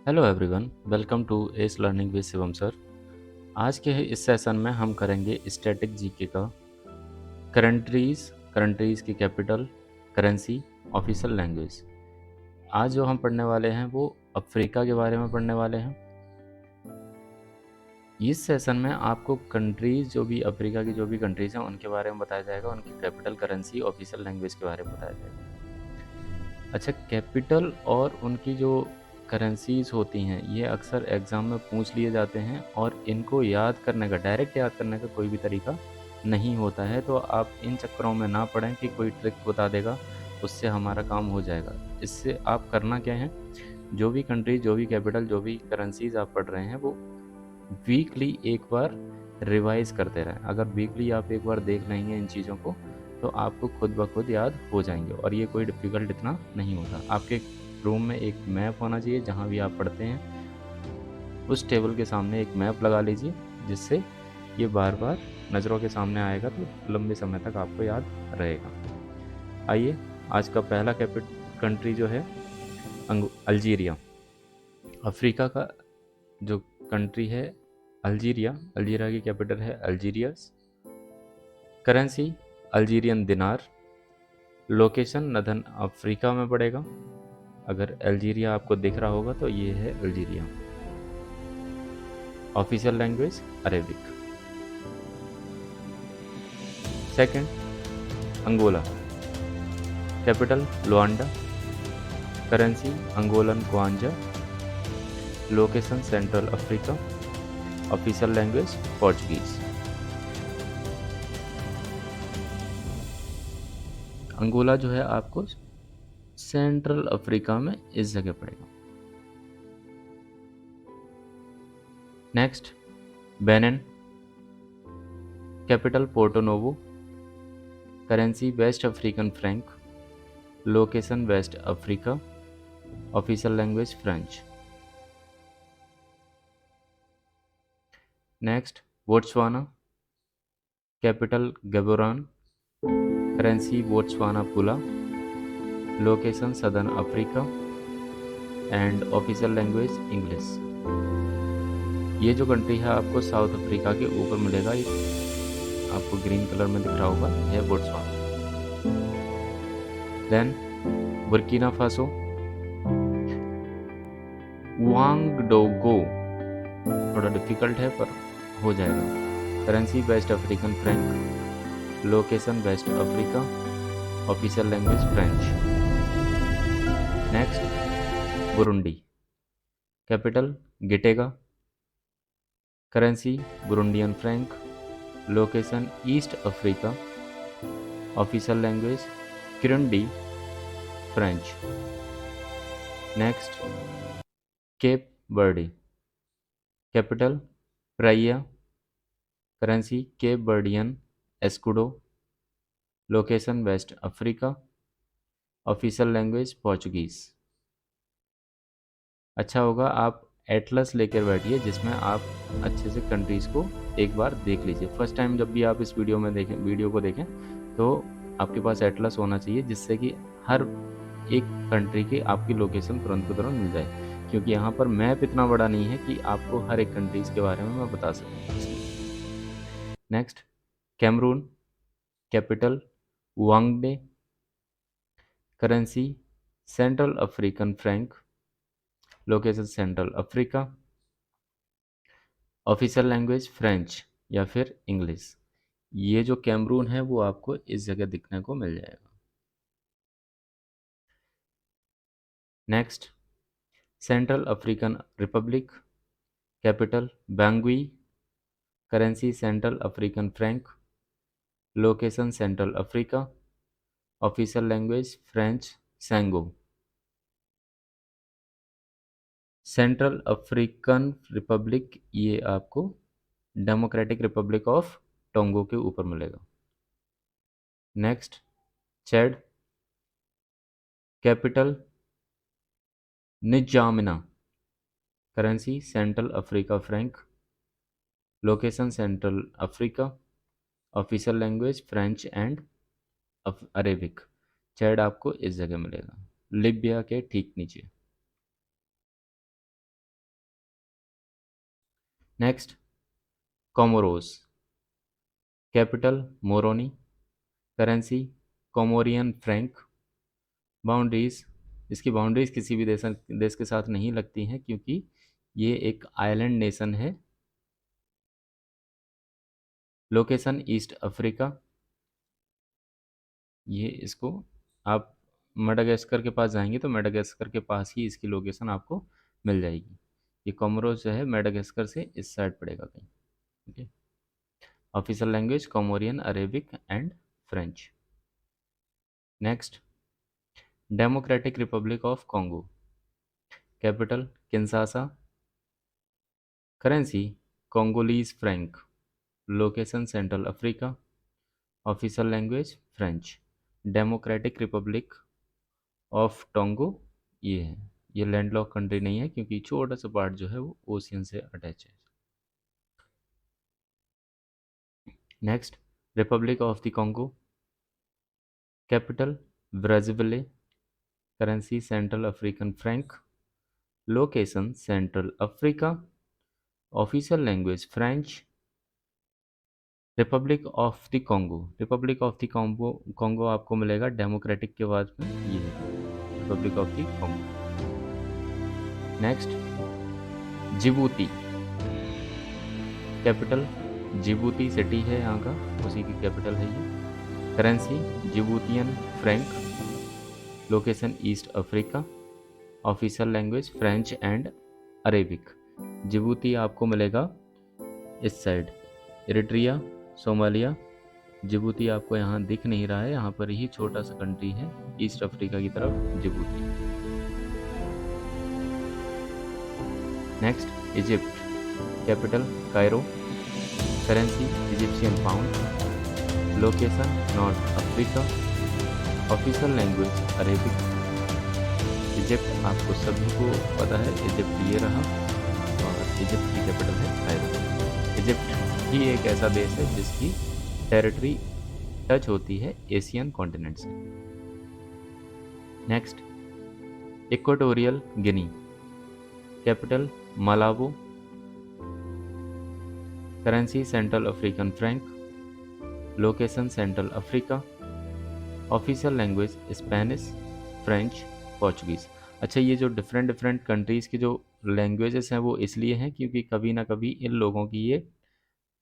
Hello everyone, welcome to S learning with Shivam sir. आज के इस सेशन में हम करेंगे स्टैटिक जीके का करंट्रीज की कैपिटल, करेंसी, ऑफिशियल लैंग्वेज। आज जो हम पढ़ने वाले हैं वो अफ्रीका के बारे में पढ़ने वाले हैं। इस सेशन में आपको कंट्रीज, जो भी अफ्रीका की जो भी कंट्रीज हैं उनके बारे में बताया जाएगा, उनकी कैपिटल, करेंसी, ऑफिशियल लैंग्वेज के बारे में बताया जाएगा। अच्छा, कैपिटल और उनकी जो करेंसीज होती हैं ये अक्सर एग्ज़ाम में पूछ लिए जाते हैं और इनको याद करने का, डायरेक्ट याद करने का कोई भी तरीका नहीं होता है। तो आप इन चक्करों में ना पड़ें कि कोई ट्रिक बता देगा उससे हमारा काम हो जाएगा। इससे आप करना क्या है, जो भी कंट्री, जो भी कैपिटल, जो भी करेंसीज आप पढ़ रहे हैं वो वीकली एक बार रिवाइज करते रहें। अगर वीकली आप एक बार देख लेंगे इन चीज़ों को तो आपको खुद ब खुद याद हो जाएंगे और ये कोई डिफ़िकल्ट इतना नहीं होता। आपके रूम में एक मैप होना चाहिए, जहाँ भी आप पढ़ते हैं उस टेबल के सामने एक मैप लगा लीजिए, जिससे ये बार बार नज़रों के सामने आएगा तो लंबे समय तक आपको याद रहेगा। आइए, आज का पहला कंट्री जो है अल्जीरिया। अफ्रीका का जो कंट्री है अल्जीरिया, अल्जीरिया की कैपिटल है अल्जीरियस। करेंसी अल्जीरियन दिनार। लोकेशन नदन अफ्रीका में पड़ेगा। अगर अल्जीरिया आपको दिख रहा होगा तो ये है Algeria. Official language Arabic. Second, Angola. Capital Luanda. Currency Angolan kwanza. Location Central Africa. Official language Portuguese. Angola जो है आपको सेंट्रल अफ्रीका में इस जगह पड़ेगा। Next, Benin. Capital Porto Novo. Currency waste African franc. Location waste Africa. Official language French. Next, Botswana. Capital Gaborone. Currency Botswana pula. Location southern Africa and official language English. ये जो country है आपको south Africa के ऊपर मिलेगा, ये आपको green colour में दिख रहा होगा, यह Botswana. Then Burkina Faso. Ouagadougou, थोड़ा डिफिकल्ट है पर हो जाएगा। Currency waste African franc. Location waste Africa. Official language French. Next, Burundi. Capital Gitega. Currency Burundian franc. Location east Africa. Official language Kirundi French. Next, Cape Verde. Capital Praia. Currency Cape Verdean escudo. Location waste Africa. Official language Portuguese. अच्छा होगा आप Atlas लेकर बैठिए, जिसमें आप अच्छे से countries को एक बार देख लीजिए। फर्स्ट टाइम जब भी आप इस वीडियो को देखें तो आपके पास एटलस होना चाहिए, जिससे कि हर एक कंट्री की आपकी लोकेशन तुरंत को तुरंत मिल जाए, क्योंकि यहाँ पर मैप इतना बड़ा नहीं है कि आपको हर एक कंट्रीज़ के बारे में मैं बता सकूँ। Next, Cameroon. Capital Yaounde. Currency Central African franc. Location Central Africa. Official language French या फिर इंग्लिश। ये जो कैमरून है वो आपको इस जगह दिखने को मिल जाएगा। Next, Central African Republic. Capital Bangui. Currency Central African franc. Location Central Africa. Official language French Sango. Central African Republic ये आपको डेमोक्रेटिक रिपब्लिक ऑफ टोंगो के ऊपर मिलेगा। Next, Chad. Capital N'Djamena. Currency Central Africa franc. Location Central Africa. Official language French and Arabic. Chad आपको इस जगह मिलेगा, Libya के ठीक नीचे। Next, Comoros, capital Moroni, currency Comorian franc, boundaries, इसकी बाउंड्रीज किसी भी देश के साथ नहीं लगती हैं क्योंकि ये एक आइलैंड नेशन है। लोकेशन ईस्ट अफ्रीका, ये इसको आप मेडागास्कर के पास जाएंगे तो मेडागास्कर के पास ही इसकी लोकेशन आपको मिल जाएगी। ये कोमोरोस जो है मेडागास्कर से इस साइड पड़ेगा कहीं। Okay. Official language Comorian, Arabic and French. Next, Democratic Republic of Congo, capital Kinshasa, currency Congolese franc, location Central Africa, official language French. Democratic Republic of Congo ये है, ये लैंडलॉक कंट्री नहीं है क्योंकि छोटा सा पार्ट जो है वो ओशियन से अटैच है। Next, Republic of the Congo, capital Brazzaville, currency Central African franc, location Central Africa, official language French. Republic of the Congo, Republic of the Congo, Congo आपको मिलेगा डेमोक्रेटिक के बाद में, ये है Republic of the Congo. Next, Djibouti, capital Djibouti City है यहाँ का, उसी की कैपिटल है ये। Currency Djiboutian franc, location east Africa, official language French and Arabic. Djibouti आपको मिलेगा इस साइड, इरिट्रिया, सोमालिया। जिबूती आपको यहाँ दिख नहीं रहा है, यहाँ पर ही छोटा सा कंट्री है ईस्ट अफ्रीका की तरफ, Djibouti. Next, Egypt, capital Cairo, currency Egyptian pound, location north Africa, official language Arabic. Egypt आपको सभी को पता है, इजिप्ट ये रहा और इजिप्ट की कैपिटल है कायरो। इजिप्ट ही एक ऐसा देश है जिसकी टेरिटरी टच होती है एशियन कॉन्टिनेंट से। Next, Equatorial Guinea, capital Malabo, currency Central African franc, location Central Africa, official language Spanish, French, Portuguese. अच्छा, ये जो डिफरेंट डिफरेंट कंट्रीज़ की जो लैंग्वेजेस हैं वो इसलिए हैं क्योंकि कभी ना कभी इन लोगों की ये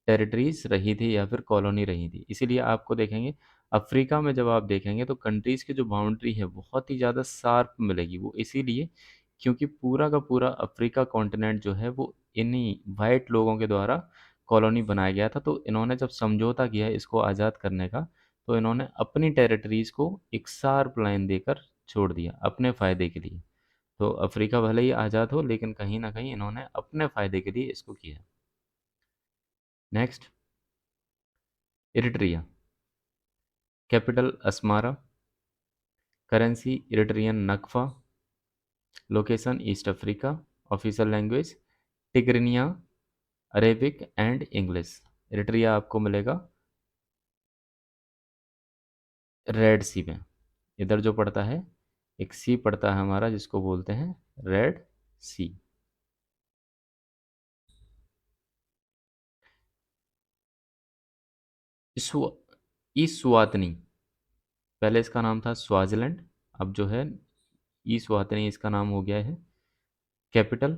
टेरिटरीज़ रही थी या फिर कॉलोनी रही थी। इसीलिए आपको देखेंगे अफ्रीका में जब आप देखेंगे तो कंट्रीज़ की जो बाउंड्री है बहुत ही ज़्यादा शार्प मिलेगी। वो इसीलिए क्योंकि पूरा का पूरा अफ्रीका कॉन्टिनेंट जो है वो इन्हीं वाइट लोगों के द्वारा कॉलोनी बनाया गया था। तो इन्होंने जब समझौता किया इसको आज़ाद करने का, तो इन्होंने अपनी टेरिटरीज़ को एक शार्प लाइन देकर छोड़ दिया अपने फ़ायदे के लिए। तो अफ्रीका भले ही आज़ाद हो लेकिन कहीं न कहीं इन्होंने अपने फ़ायदे के लिए इसको किया। Next, Eritrea, capital Asmara, currency Eritrean nakfa, location east Africa, official language Tigrinya, Arabic and English. Eritrea आपको मिलेगा रेड सी में, इधर जो पड़ता है एक सी पड़ता है हमारा जिसको बोलते हैं रेड सी। ईस्वातनी, पहले इसका नाम था स्वाजिलैंड, अब जो है ईस्वातनी इसका नाम हो गया है। कैपिटल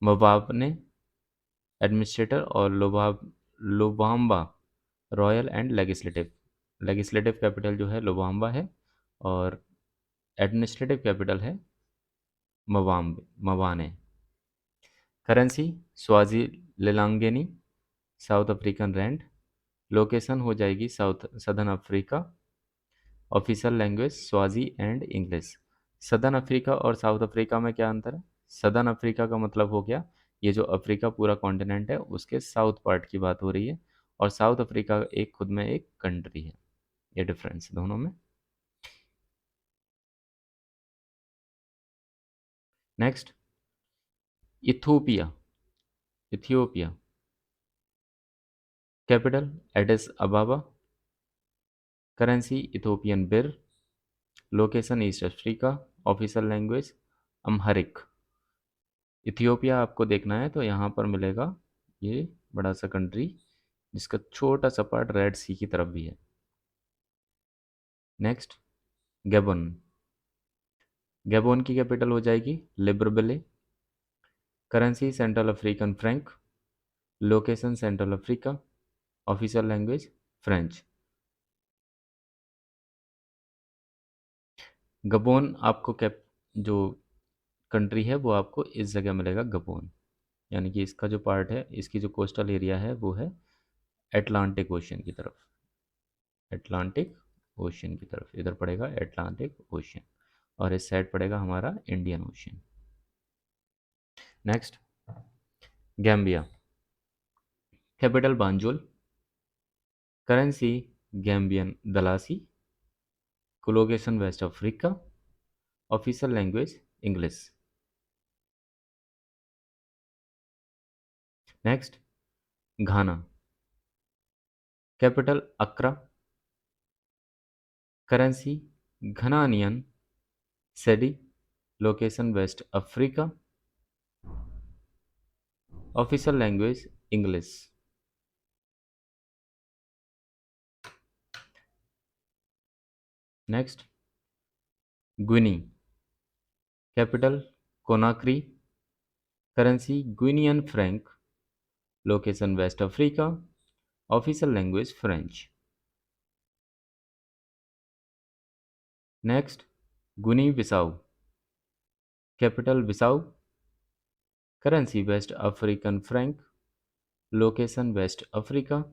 मबावने, एडमिनिस्ट्रेटर और Lobamba, royal and legislative. Legislative capital जो है लोबाम्बा है और एडमिनिस्ट्रेटिव कैपिटल है मवाने। Currency Swazi lilangeni, South African rand, location हो जाएगी south Southern Africa, official language Swazi and English. Southern Africa और साउथ अफ्रीका में क्या अंतर है? सदर्न अफ्रीका का मतलब हो गया ये जो अफ्रीका पूरा कॉन्टिनेंट है उसके साउथ पार्ट की बात हो रही है, और साउथ अफ्रीका एक खुद में एक कंट्री है। ये डिफरेंस दोनों में। Next, Ethiopia, Ethiopia, capital Addis Ababa, currency Ethiopian birr, location east Africa, official language Amharic. Ethiopia आपको देखना है तो यहाँ पर मिलेगा ये बड़ा सा कंट्री जिसका छोटा सा पार्ट रेड सी की तरफ भी है। Next, Gabon. गैबोन की कैपिटल हो जाएगी Libreville. Currency Central African franc. Location Central Africa. Official language French. Gabon आपको कैप जो कंट्री है वो आपको इस जगह मिलेगा, गबोन। यानी कि इसका जो पार्ट है, इसकी जो कोस्टल एरिया है वो है एटलांटिक ओशियन की तरफ। एटलांटिक ओशियन की तरफ इधर पड़ेगा एटलांटिक ओशियन, और इस साइड पड़ेगा हमारा Indian Ocean. Next, Gambia. Capital Banjul. Currency Gambian dalasi. Colocation West Africa. Official language English. Next, Ghana. Capital Accra. Currency Ghanaian cedi. Location waste Africa. Official language English. Next, Guinea. Capital Conakry. Currency Guinean franc. Location waste Africa. Official language French. Next, Guinea Bissau. Capital Bissau. Currency waste African franc. Location waste Africa.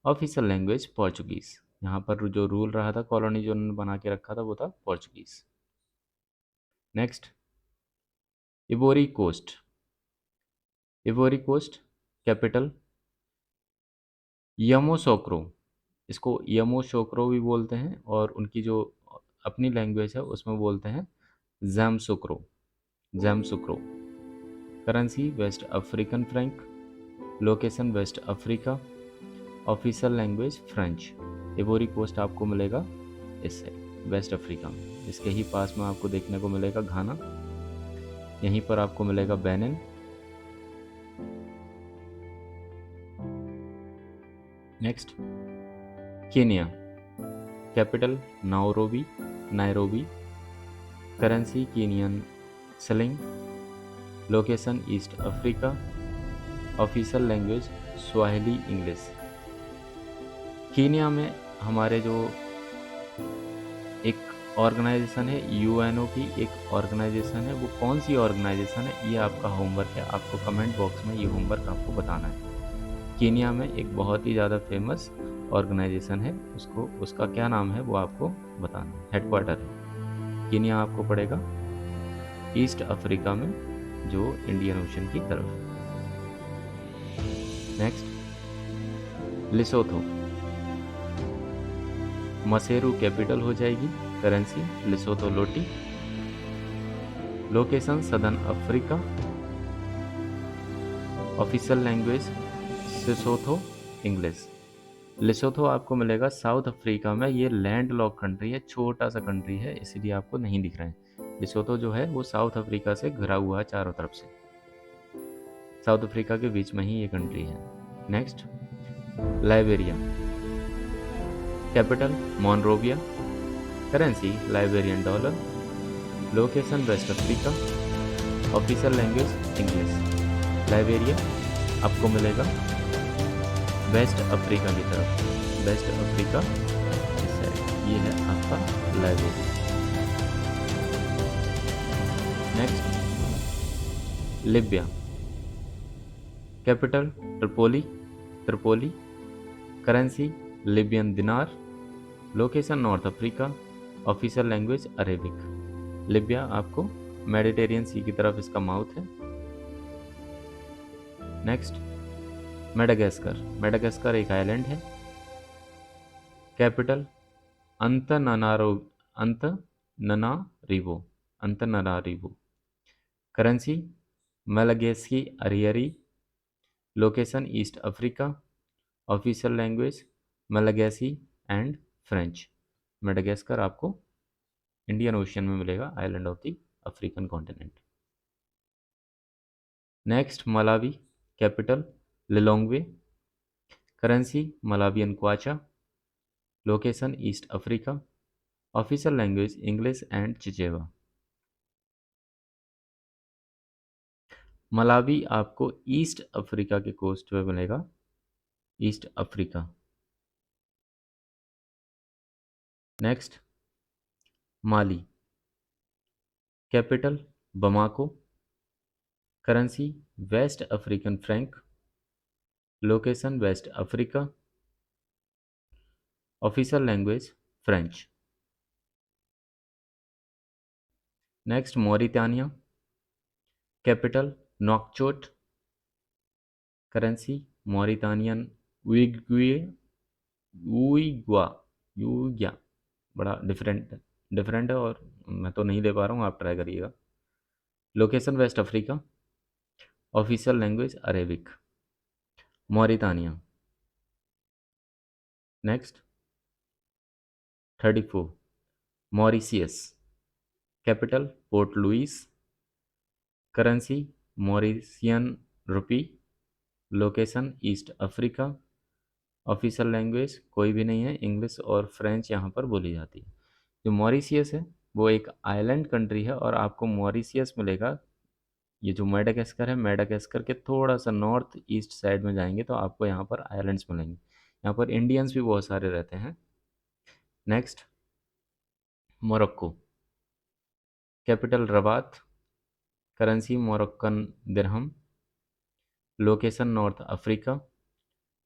Official language Portuguese. यहाँ पर जो rule रहा था, colony जो उन्होंने बना के रखा था, वो था Portuguese. Next, Ivory Coast. Ivory Coast. Capital Yamoussoukro. इसको यमोसोक्रो भी बोलते हैं, और उनकी जो अपनी लैंग्वेज है उसमें बोलते हैं Yamoussoukro. Yamoussoukro. Currency waste African franc. Location waste Africa. Official language French. Ivory Coast आपको मिलेगा इससे वेस्ट अफ्रीका में। इसके ही पास में आपको देखने को मिलेगा घाना। यहीं पर आपको मिलेगा Benin. Next, Kenya. Capital Nairobi. Nairobi. Currency Kenyan ceiling. Location east Africa. Official language Swahili English. Kenya में हमारे जो एक ऑर्गेनाइजेशन है, यूएनओ की एक ऑर्गेनाइजेशन है, वो कौन सी ऑर्गेनाइजेशन है, ये आपका होमवर्क है। आपको कमेंट बॉक्स में ये होमवर्क आपको बताना है। कीनिया में एक बहुत ही ज़्यादा फेमस ऑर्गेनाइजेशन है, उसका क्या नाम है वो आपको बताना है। हेडक्वार्टर है कीनिया आपको पड़ेगा ईस्ट अफ्रीका में, जो इंडियन ओशन की तरफ है। नेक्स्ट, लिसोथो। मसेरू कैपिटल हो जाएगी। Currency Lesotho loti. Location southern Africa. Official language Sesotho English. Lesotho आपको मिलेगा साउथ अफ्रीका में। ये लैंड लॉक कंट्री है, छोटा सा कंट्री है, इसीलिए आपको नहीं दिख रहा है। लिसोथो जो है वो साउथ अफ्रीका से घिरा हुआ है चारों तरफ से। साउथ अफ्रीका के बीच में ही ये कंट्री है। Next, Liberia. Capital Monrovia. Currency Liberian dollar. Location waste Africa. Official language English. Liberia आपको मिलेगा वेस्ट अफ्रीका की तरफ। वेस्ट अफ्रीका इस साइड, ये है आपका Liberia. Next, Libya. Capital Tripoli. Tripoli. Currency Libyan dinar. Location north Africa. Official language Arabic. Libya आपको Mediterranean sea की तरफ इसका माउथ है। Next, Madagascar. मेडागास्कर एक आइलैंड है। Capital Antananarivo Antananarivo. Antananarivo. Currency Malagasy ariary. Location east Africa. Official language Malagasy and French. Madagascar आपको Indian Ocean में मिलेगा, island of the African continent. Next, Malawi. Capital Lilongwe, currency Malawian kwacha, location east Africa, official language English and Chichewa. Malawi आपको East Africa के coast पे मिलेगा, East Africa. Next Mali, capital Bamako, currency waste African franc, location waste Africa, official language French. Next Mauritania, capital Nouakchott, currency Mauritanian ouguiya, ouguiya, ouguiya, बड़ा different different है और मैं तो नहीं ले पा रहा हूँ, आप ट्राई करिएगा। Location waste Africa, official language Arabic, Mauritania. Next 34 Mauritius, capital Port Louis, currency Mauritian rupee, location east Africa, official language कोई भी नहीं है, इंग्लिश और फ्रेंच यहाँ पर बोली जाती है। जो मॉरिशियस है वो एक आइलैंड कंट्री है और आपको मॉरिशियस मिलेगा। ये जो मेडागास्कर है, मेडागास्कर के थोड़ा सा नॉर्थ ईस्ट साइड में जाएंगे तो आपको यहाँ पर आइलैंड्स मिलेंगे। यहाँ पर इंडियंस भी बहुत सारे रहते हैं। Next Morocco, capital Rabat, currency Moroccan dirham, location north Africa,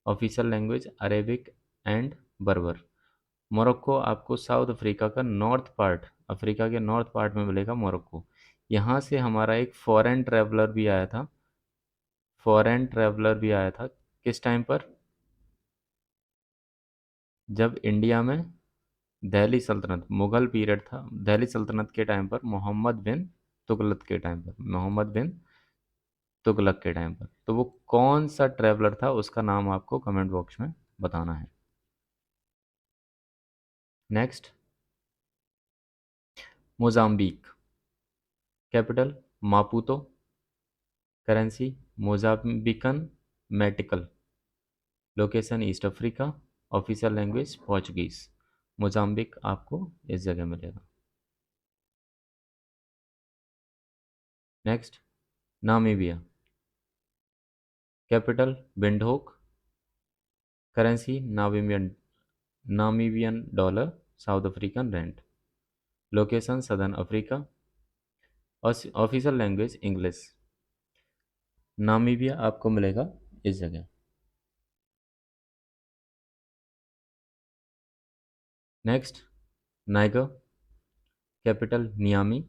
official language Arabic and बर्बर। मोरक्को आपको साउथ अफ्रीका का नॉर्थ पार्ट, अफ्रीका के नॉर्थ पार्ट में मिलेगा मोरक्को। यहाँ से हमारा एक फॉरेन ट्रैवलर भी आया था, फॉरेन ट्रैवलर भी आया था किस टाइम पर, जब इंडिया में दिल्ली सल्तनत, मुगल पीरियड था, दिल्ली सल्तनत के टाइम पर, मोहम्मद बिन तुगलक के टाइम पर, मोहम्मद बिन तुगलक के टाइम पर। तो वो कौन सा ट्रैवलर था उसका नाम आपको कमेंट बॉक्स में बताना है। Next Mozambique, capital Maputo, currency Mozambican metical, location east Africa, official language Portuguese. Mozambique आपको इस जगह मिलेगा। Next Namibia, capital Windhoek, currency Namibian dollar, South African rand, location southern Africa, official language English. Namibia आपको मिलेगा इस जगह। Next Niger, capital Niamey,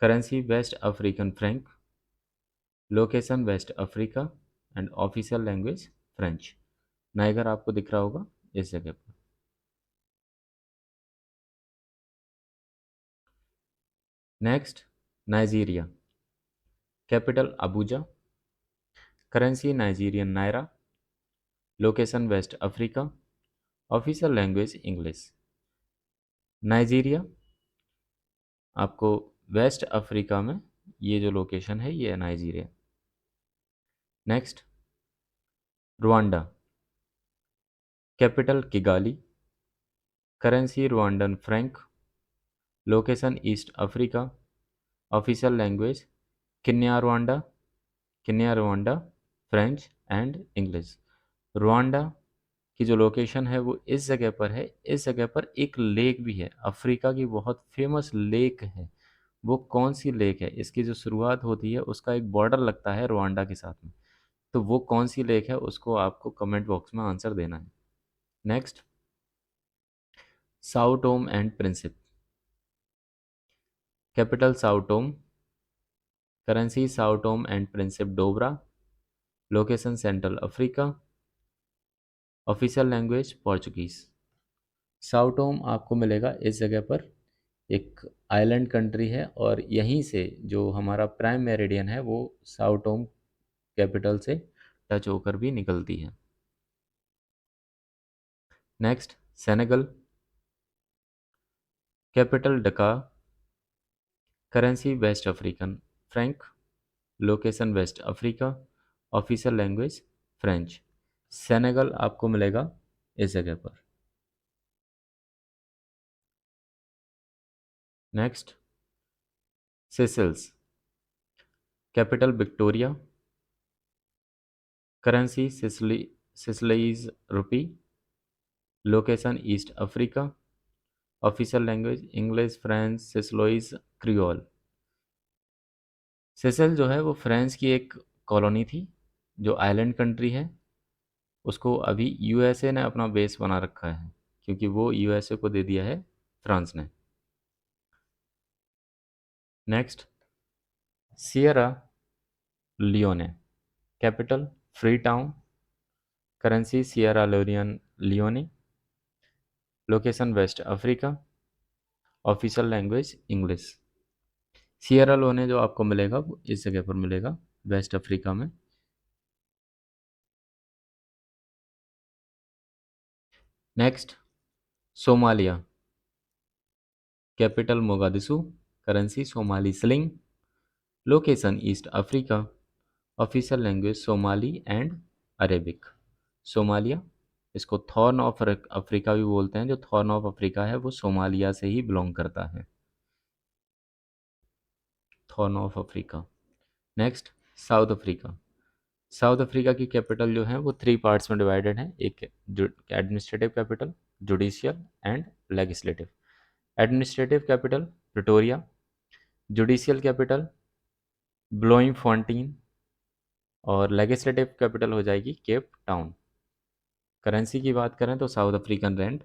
currency waste African franc, location waste Africa and official language French. Niger आपको दिख रहा होगा इस जगह पर। Next Nigeria, capital Abuja, currency Nigerian naira, location waste Africa, official language English. Nigeria आपको वेस्ट अफ्रीका में, ये जो लोकेशन है ये है Nigeria. Next Rwanda, capital Kigali, currency Rwandan franc, location east Africa, official language Kinyarwanda, French and English. Rwanda की जो location है वो इस जगह पर है। इस जगह पर एक लेक भी है, अफ्रीका की बहुत फेमस लेक है। वो कौन सी लेक है, इसकी जो शुरुआत होती है उसका एक बॉर्डर लगता है रुआंडा के साथ में, तो वो कौन सी लेक है उसको आपको कमेंट बॉक्स में आंसर देना है। Next Sao Tome and Principe, capital Sao Tome, currency Sao Tome and Principe dobra, location Central Africa, official language Portuguese. Sao Tome आपको मिलेगा इस जगह पर, एक आइलैंड कंट्री है और यहीं से जो हमारा प्राइम मेरिडियन है वो साओ टोम कैपिटल से टच होकर भी निकलती है। Next Senegal, capital Dakar, currency waste African franc, location waste Africa, official language French. Senegal आपको मिलेगा इस जगह पर। Next, Seychelles, capital Victoria, currency Seychellois rupee, location east Africa, official language English, French, Seychellois, Creole. Seychelles जो है वो France की एक कॉलोनी थी जो आइलैंड कंट्री है। उसको अभी यूएसए ने अपना बेस बना रखा है क्योंकि वो यूएसए को दे दिया है फ्रांस ने। Next, Sierra Leone, capital Freetown, currency Sierra Leone, location waste Africa, official language English. Sierra Leone जो आपको मिलेगा वो इस जगह पर मिलेगा, वेस्ट अफ्रीका में। Next, Somalia, capital Mogadishu, currency Somali shilling, location east Africa, official language Somali and Arabic. Somalia, इसको थॉर्न ऑफ अफ्रीका भी बोलते हैं। जो थॉर्न ऑफ अफ्रीका है वो सोमालिया से ही बिलोंग करता है, horn of Africa. Next, south Africa. South Africa की कैपिटल जो है वो 3 पार्ट्स में डिवाइडेड है। एक administrative capital, judicial and legislative. Administrative capital Pretoria, judicial capital Bloemfontein और लेजिस्लेटिव कैपिटल हो जाएगी केप टाउन। करेंसी की बात करें तो south African rand,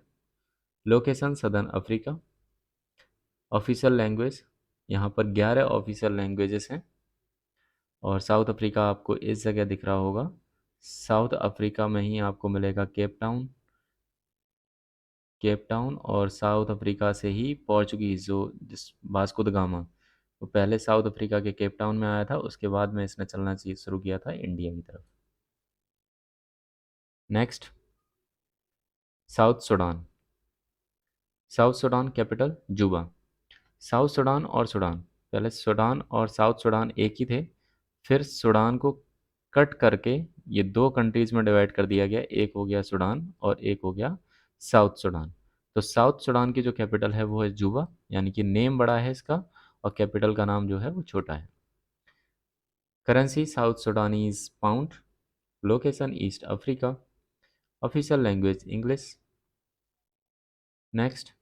location southern Africa, official language यहाँ पर 11 ऑफिशियल लैंग्वेजेस हैं और साउथ अफ्रीका आपको इस जगह दिख रहा होगा। साउथ अफ्रीका में ही आपको मिलेगा केप टाउन। केप टाउन और साउथ अफ्रीका से ही पोर्चुगीज़ जो जिस वास्को द गामा, वो पहले साउथ अफ्रीका के केप टाउन में आया था, उसके बाद में इसने चलना शुरू किया था इंडिया की तरफ। Next, south Sudan. South Sudan capital जुबा। साउथ सूडान और सूडान, पहले सूडान और साउथ सूडान एक ही थे, फिर सूडान को कट करके ये 2 कंट्रीज में डिवाइड कर दिया गया। एक हो गया सूडान और एक हो गया साउथ सूडान। तो साउथ सूडान की जो कैपिटल है वो है जुबा, यानी कि नेम बड़ा है इसका और कैपिटल का नाम जो है वो छोटा है। Currency south Sudanese pound, location east Africa, official language English. Next,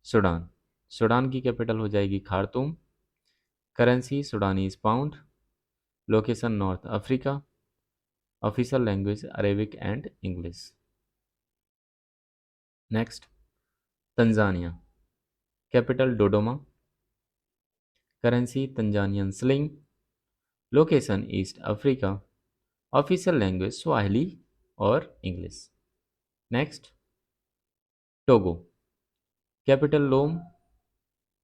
Sudan. Sudan की कैपिटल हो जाएगी Khartoum, currency Sudanese pound, location north Africa, official language Arabic and English. Next, Tanzania, capital Dodoma, currency Tanzanian shilling, location east Africa, official language Swahili और English. Next, Togo, capital Lome,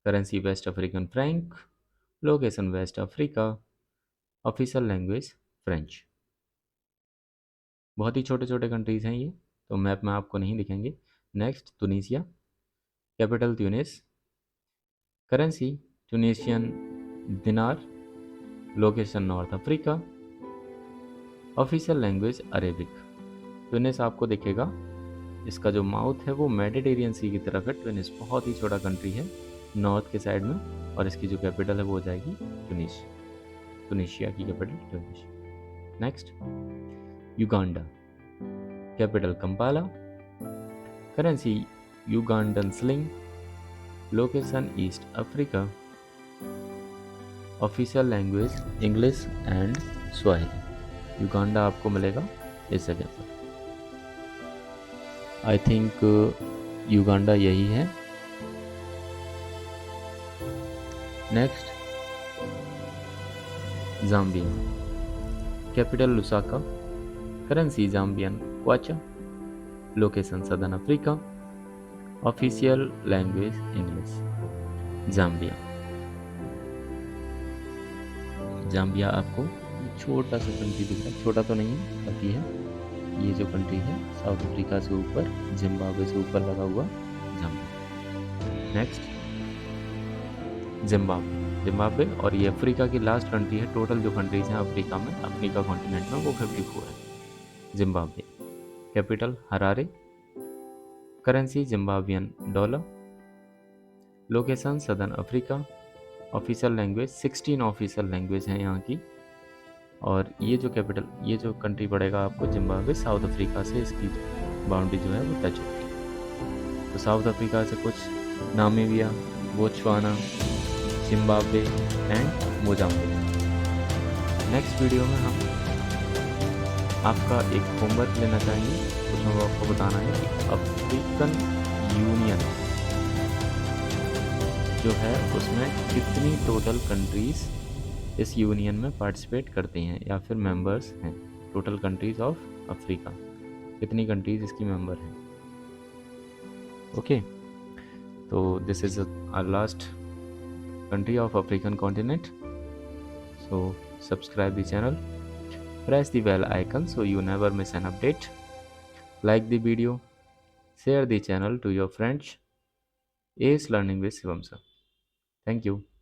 currency waste African franc, location waste Africa, official language French. बहुत ही छोटे छोटे countries हैं ये, तो map में आपको नहीं दिखेंगे। Next, Tunisia, capital Tunis, currency Tunisian dinar, location north Africa, official language Arabic. Tunis आपको दिखेगा, इसका जो माउथ है वो मेडिटेरियन सी की तरफ है। ट्यूनिस बहुत ही छोटा कंट्री है नॉर्थ के साइड में और इसकी जो कैपिटल है वो हो जाएगी तुनीशिया की capital Tunis. Next, Uganda, capital Kampala, currency Ugandan sling, location east Africa, official language English and Swahili. Uganda आपको मिलेगा इस जगह पर। आई थिंक युगांडा यही है। Next, Zambia, capital Lusaka, currency Zambian kwacha, location southern Africa, official language English. Zambia, Zambia आपको छोटा सा कंट्री दिख रहा है, छोटा तो नहीं है बाकी है। ये जो कंट्री है साउथ अफ्रीका से ऊपर, जिम्बाब्वे से ऊपर लगा हुआ जाम्बिया। नेक्स्ट, जिम्बाब्वे, जिम्बाब्वे, और ये अफ्रीका की लास्ट कंट्री है। टोटल जो कंट्रीज हैं अफ्रीका में, अफ्रीका कॉन्टिनेंट में, वो 54 है। Zimbabwe. Capital Harare. Currency Zimbabwean dollar. Location southern Africa. Official language 16 official language हैं यहाँ की। और ये जो कैपिटल, ये जो कंट्री पड़ेगा आपको जिम्बाब्वे, साउथ अफ्रीका से इसकी बाउंड्री जो है वो टच होती है। तो साउथ अफ्रीका से कुछ Namibia, Botswana, Zimbabwe and Mozambique. Next video में हम आपका एक होमवर्क लेना चाहेंगे। उसमें वो आपको बताना है कि अफ्रीकन यूनियन जो है उसमें कितनी टोटल कंट्रीज़ इस यूनियन में पार्टिसिपेट करती हैं या फिर मेंबर्स हैं। टोटल कंट्रीज़ ऑफ अफ्रीका, कितनी कंट्रीज़ इसकी मेंबर हैं। ओके, तो this is our last country of African continent. So subscribe the channel, press the bell icon so you never miss an update. Like the video, share the channel to your friends. Ace Learning with Shivam sir. Thank you.